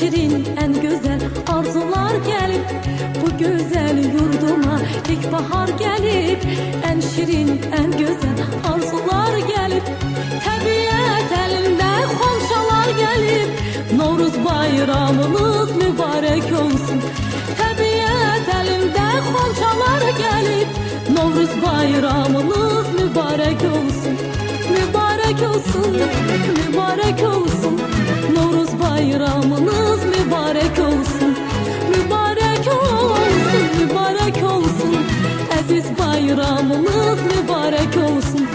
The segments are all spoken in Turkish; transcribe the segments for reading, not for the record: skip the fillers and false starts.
şirin, en güzel arzular gelip bu güzel yurduma ilkbahar gelip, en şirin, en güzel arzular gelip, tabiat elinde xonçalar gelip, Novruz bayramınız mübarek olsun. Tabiat elinde xonçalar gelip, Novruz bayramınız mübarek olsun. Mübarek olsun, mübarek olsun. Novruz bayramınız mübarek olsun. Mübarek olsun, mübarek olsun. Aziz bayramınız mübarek olsun.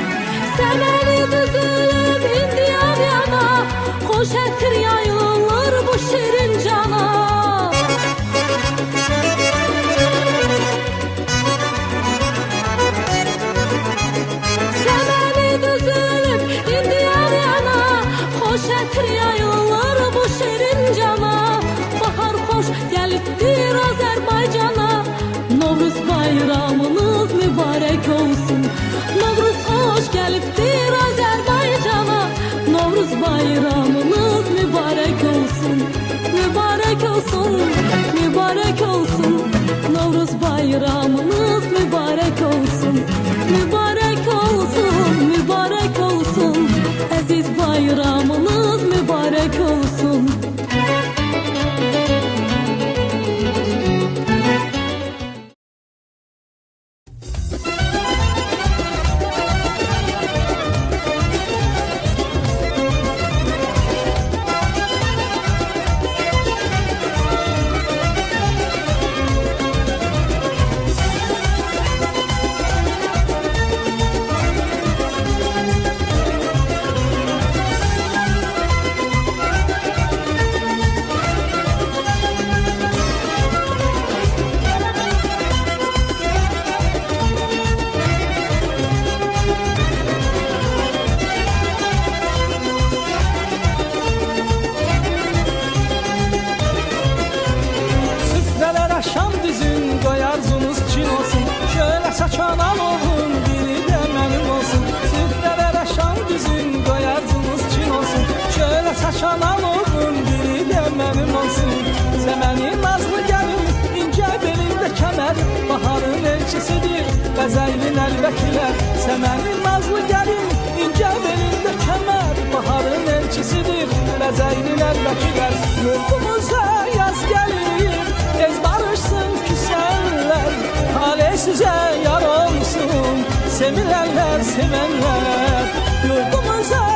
Semeni düzülüp indi yana, hoş ettir yayılır bu şirin cana. Semeni düzülüp indi yana, hoş ettir yayılır bu şirin cana. Bahar hoş gelipdir Azerbaycana, Novruz bayramınız mübarek olsun. Novruz hoş gelipdir Azerbaycana, Novruz bayramınız mübarek olsun. Mübarek olsun, mübarek olsun. Novruz bayramınız mübarek olsun. Mübarek olsun, mübarek olsun. Aziz bayramınız mübarek olsun. Şam düzün qoy arzunuz Çin olsun. Şöyle saçan alovun biri de benim olsun. Süfrelere şam düzün qoy arzunuz Çin olsun. Şöyle saçan alovun biri de benim olsun. Zemenin nazlı gelin ince belinde kemer, baharın elçisidir Qəzəylin əlbəkiler. Zemenin nazlı gelin ince belinde kemer, baharın elçisidir Qəzəylin əlbəkiler. Yurdumuza yaz gelir, tez barışsın küsenler, hale size yar olsun, sevilenler sevenler. Yurdumuza